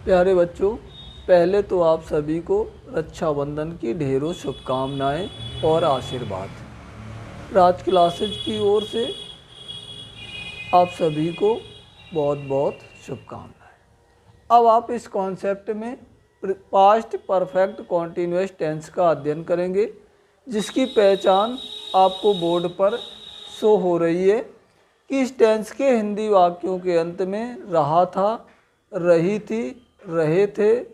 प्यारे बच्चों, पहले तो आप सभी को रक्षाबंधन की ढेरों शुभकामनाएं और आशीर्वाद। राज क्लासेज की ओर से आप सभी को बहुत बहुत शुभकामनाएं। अब आप इस कॉन्सेप्ट में पास्ट परफेक्ट कॉन्टिन्यूअस टेंस का अध्ययन करेंगे, जिसकी पहचान आपको बोर्ड पर शो हो रही है कि इस टेंस के हिंदी वाक्यों के अंत में रहा था, रही थी, रहे थे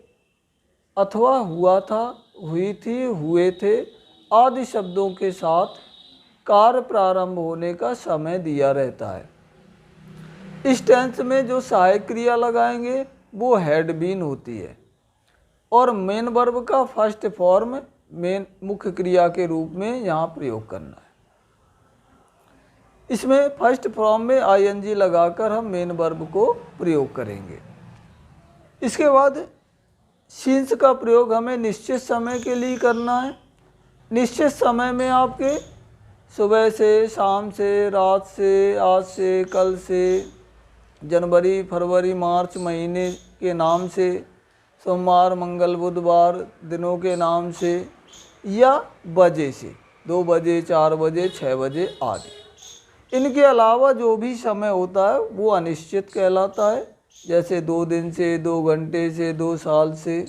अथवा हुआ था, हुई थी, हुए थे आदि शब्दों के साथ कार्य प्रारंभ होने का समय दिया रहता है। इस टेंस में जो सहायक क्रिया लगाएंगे वो हैड बीन होती है और मेन वर्ब का फर्स्ट फॉर्म मेन मुख्य क्रिया के रूप में यहाँ प्रयोग करना है। इसमें फर्स्ट फॉर्म में आईएनजी लगाकर हम मेन वर्ब को प्रयोग करेंगे। इसके बाद सीन्स का प्रयोग हमें निश्चित समय के लिए करना है। निश्चित समय में आपके सुबह से, शाम से, रात से, आज से, कल से, जनवरी, फरवरी, मार्च महीने के नाम से, सोमवार, मंगल, बुधवार दिनों के नाम से या बजे से, 2 बजे, 4 बजे, 6 बजे आदि। इनके अलावा जो भी समय होता है वो अनिश्चित कहलाता है, जैसे 2 दिन से, 2 घंटे से, 2 साल से।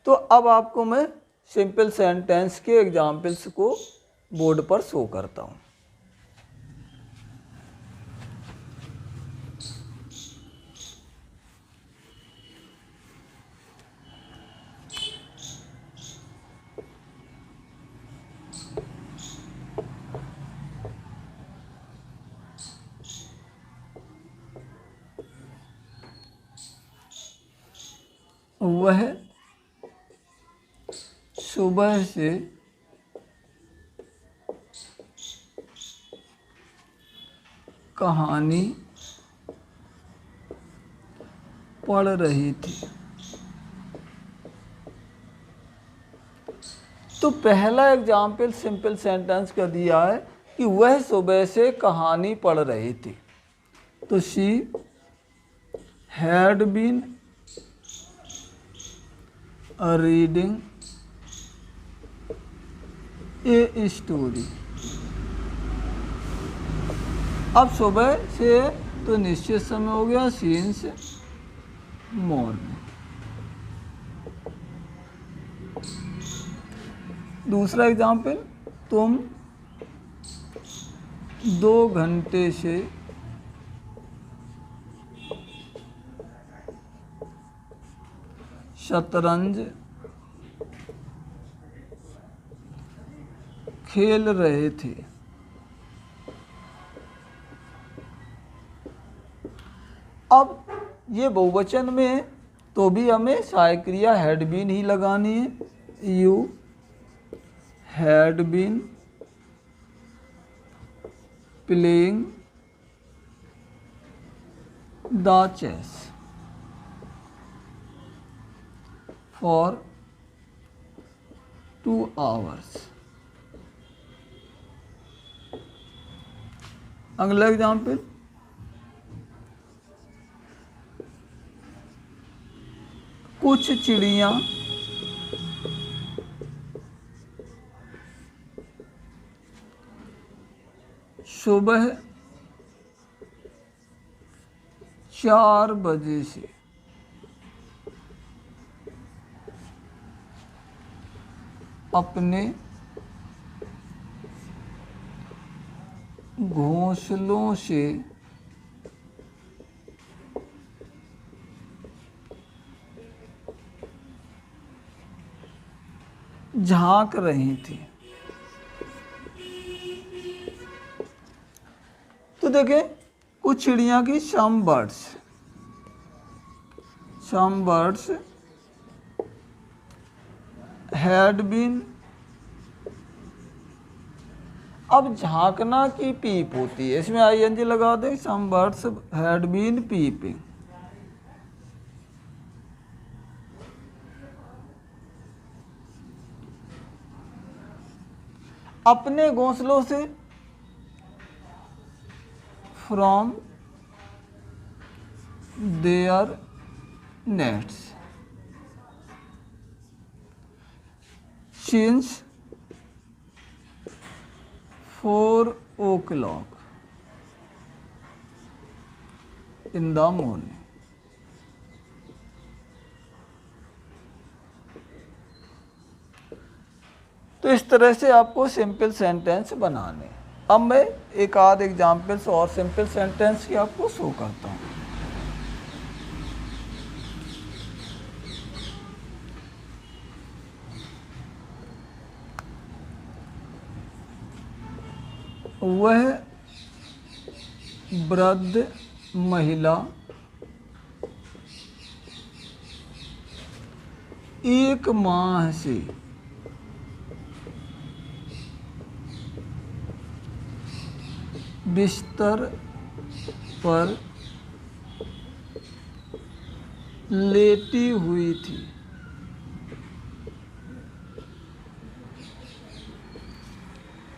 तो अब आपको मैं सिंपल सेंटेंस के एग्जाम्पल्स को बोर्ड पर शो करता हूँ। वह सुबह से कहानी पढ़ रही थी। तो पहला एग्जाम्पल सिंपल सेंटेंस का दिया है कि वह सुबह से कहानी पढ़ रही थी। तो she had been reading a story. अब सुबह से तो निश्चित समय हो गया, सिंस मॉर्निंग। दूसरा एग्जाम्पल, तुम 2 घंटे से शतरंज खेल रहे थे। अब ये बहुवचन में तो भी हमें सहायक क्रिया हैड बीन ही लगानी है। You had been playing the chess for 2 hours। अगला एग्जाम्पल, कुछ चिड़ियाँ सुबह 4 बजे से अपने घोंसलों से झांक रही थी। तो देखें, कुछ चिड़िया की सम बर्ड्स हैड बीन। अब झांकना की पीप होती है, इसमें आईएनजी लगा दें। Some birds had been peeping. अपने घोंसलों से, from their nets. Since 4 o'clock in the morning. तो इस तरह से आपको सिंपल सेंटेंस बनाने। अब मैं एक आध एग्जाम्पल्स और सिंपल सेंटेंस की आपको शो करता हूँ। वह वृद्ध महिला एक माह से बिस्तर पर लेटी हुई थी।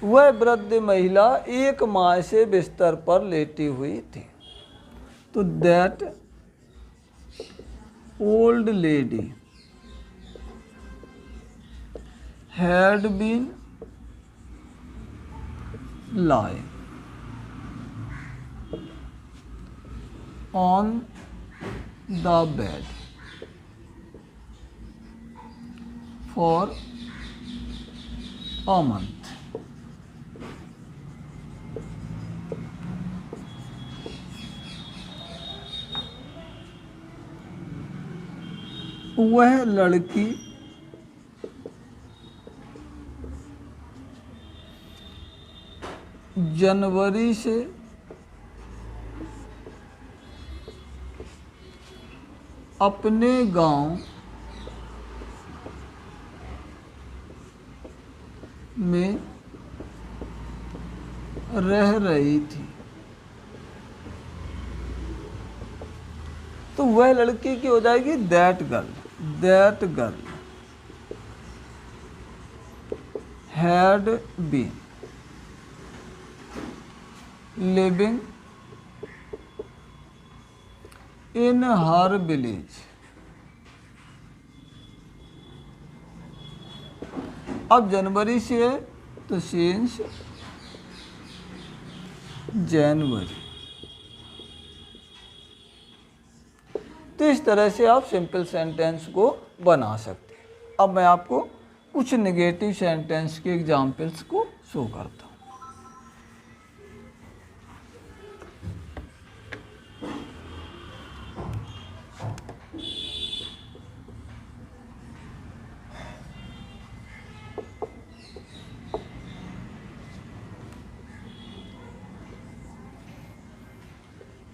वह वृद्ध महिला एक माह से बिस्तर पर लेटी हुई थी। तो that old lady had been lying on the bed for a month. वह लड़की जनवरी से अपने गांव में रह रही थी। तो वह लड़की की हो जाएगी that girl. That girl had been living in her village. अब जनवरी से है तो सिंस जनवरी। तो इस तरह से आप सिंपल सेंटेंस को बना सकते हैं। अब मैं आपको कुछ नेगेटिव सेंटेंस के एग्जाम्पल्स को शो करता हूँ।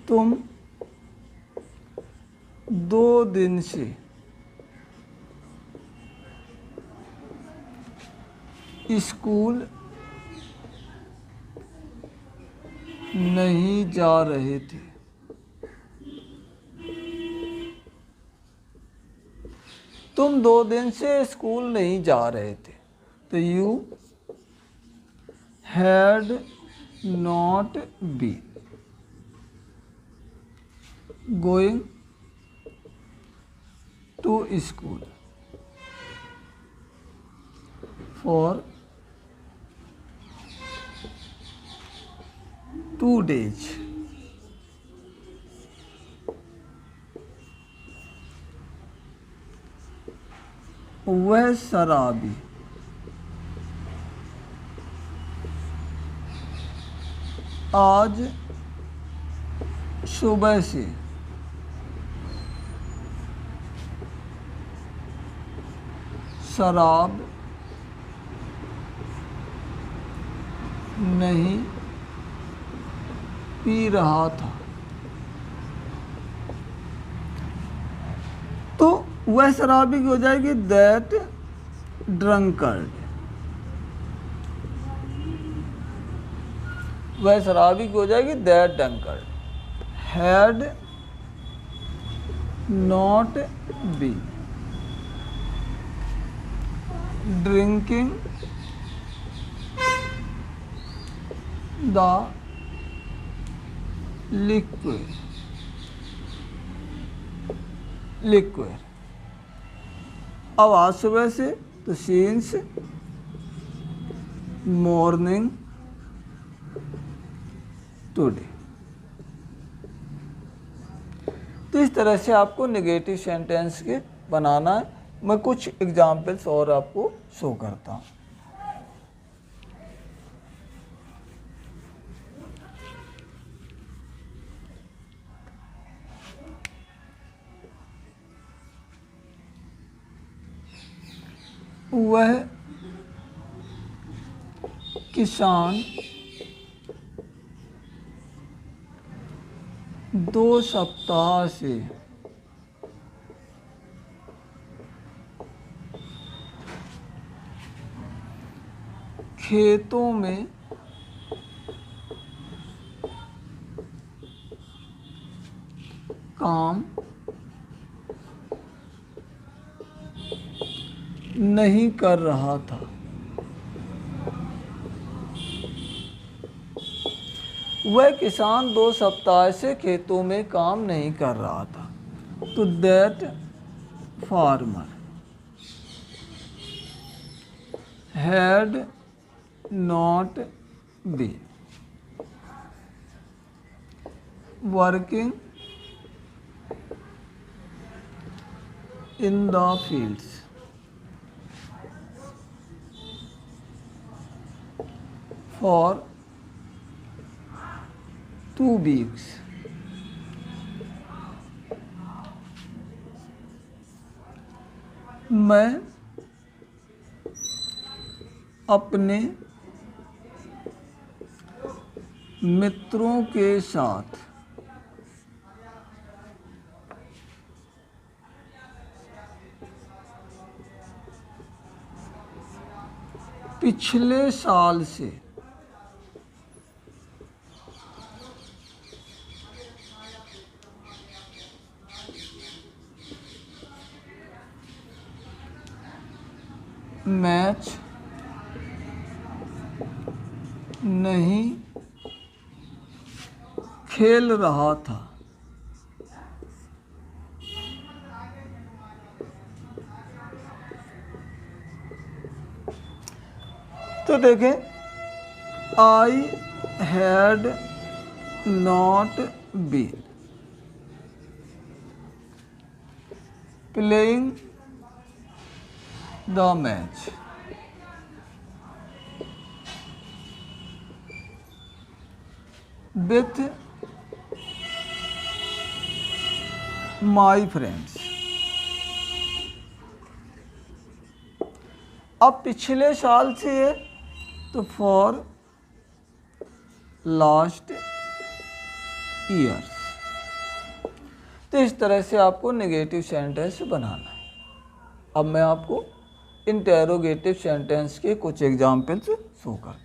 तुम 2 दिन से स्कूल नहीं जा रहे थे। तुम 2 दिन से स्कूल नहीं जा रहे थे। तो you had not been going to school for 2 days. वह शराबी आज सुबह से शराब नहीं पी रहा था। तो वह शराबी की हो जाएगी दैट ड्रंकर्ड। वह शराबी की हो जाएगी that drunkard had not been drinking the liquid liquid. अब आज सुबह से तो सिंस मॉर्निंग टुडे। तो इस तरह से आपको नेगेटिव सेंटेंस के बनाना है। मैं कुछ एग्जाम्पल्स और आपको शो करता हूँ। वह किसान 2 सप्ताह से खेतों में काम नहीं कर रहा था। वह किसान 2 सप्ताह से खेतों में काम नहीं कर रहा था। तो that farmer had not been working in the fields for 2 weeks. मैं अपने मित्रों के साथ पिछले साल से मैच नहीं खेल रहा था। तो देखें, I had not been playing the match with my friends. अब पिछले साल से है तो फॉर लास्ट ईयर्स। तो इस तरह से आपको नेगेटिव सेंटेंस बनाना है। अब मैं आपको इंटेरोगेटिव सेंटेंस के कुछ एग्जाम्पल्स शो करता हूँ।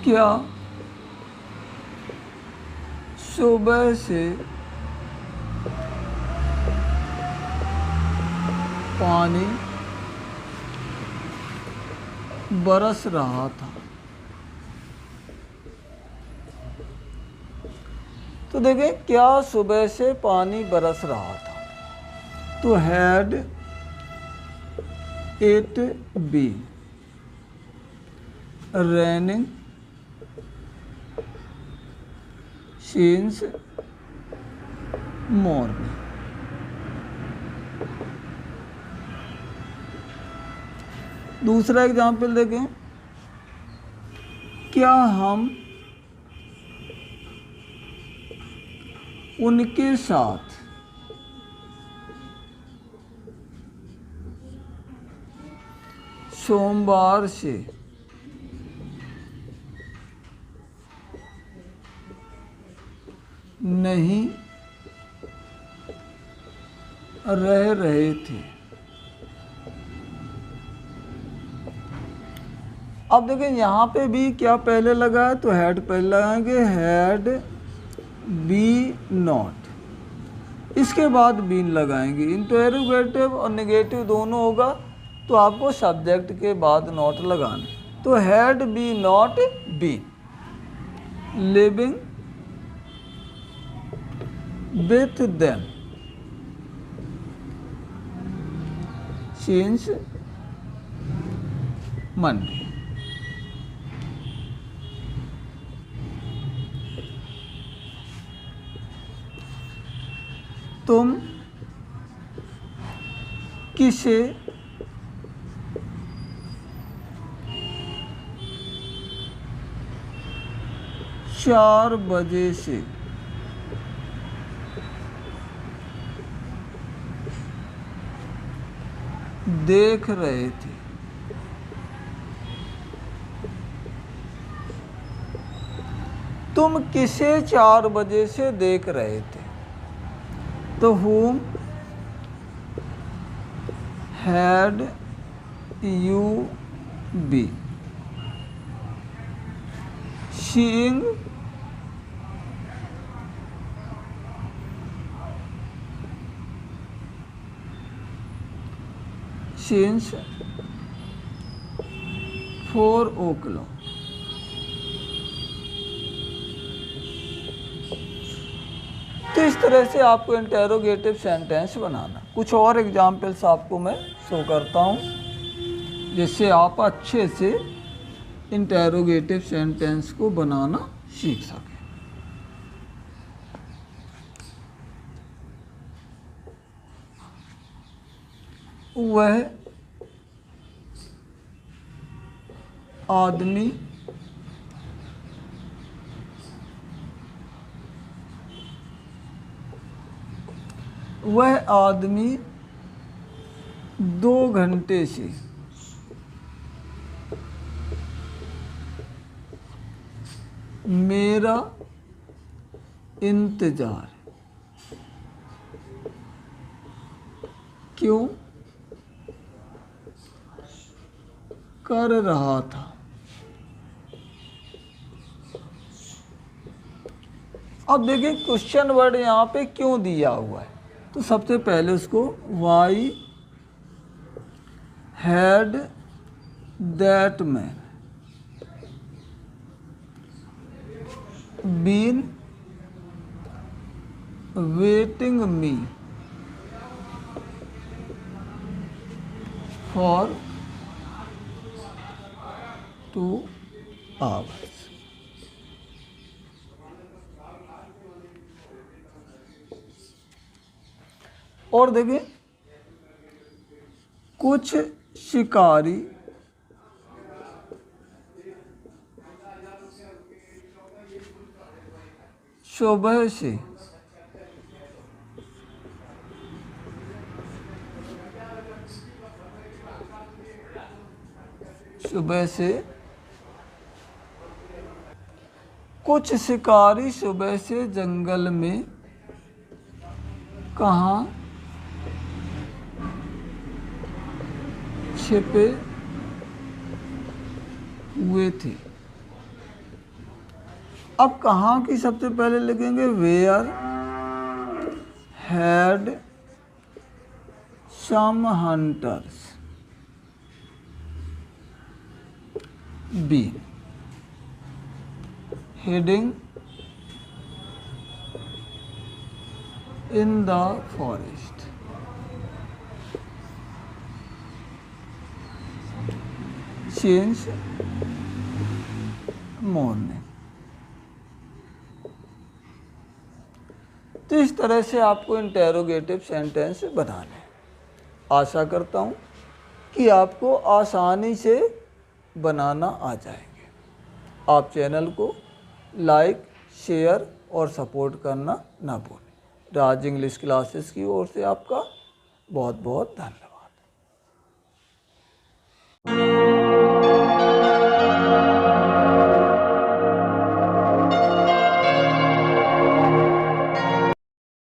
क्या सुबह से पानी बरस रहा था? तो देखें, क्या सुबह से पानी बरस रहा था? तो had it been raining since morning? दूसरा एग्जाम्पल देखें, क्या हम उनके साथ सोमवार से नहीं रह रहे थे? अब देखिए यहाँ पे भी क्या पहले लगा है, तो हैड पहले लगाएंगे, हैड बी नॉट, इसके बाद बीन लगाएंगे। इंटरोगेटिव और नेगेटिव दोनों होगा, तो आपको सब्जेक्ट के बाद नॉट लगाना। तो had be not been living with them since Monday. तुम किसे चार बजे से देख रहे थे? तुम किसे 4 बजे से देख रहे थे? तो whom had you been seeing since 4 o'clock? तो इस तरह से आपको इंटेरोगेटिव सेंटेंस बनाना। कुछ और एग्जाम्पल्स आपको मैं शो करता हूँ, जिससे आप अच्छे से इंटेरोगेटिव सेंटेंस को बनाना सीख सकें। वह आदमी वह आदमी 2 घंटे से मेरा इंतजार क्यों कर रहा था? अब देखिए क्वेश्चन वर्ड यहाँ पे क्यों दिया हुआ है, तो सबसे पहले उसको why had that man been waiting me for 2 hours? और देखिए कुछ शिकारी सुबह से कुछ शिकारी सुबह से जंगल में कहाँ छिपे हुए थे? अब कहाँ की सबसे पहले लिखेंगे, where had some hunters been hiding in the forest since morning. तो इस तरह से आपको इंटेरोगेटिव सेंटेंस बनाने। आशा करता हूँ कि आपको आसानी से बनाना आ जाएंगे। आप चैनल को लाइक, शेयर और सपोर्ट करना ना भूलें। राज इंग्लिश क्लासेस की ओर से आपका बहुत बहुत धन्यवाद।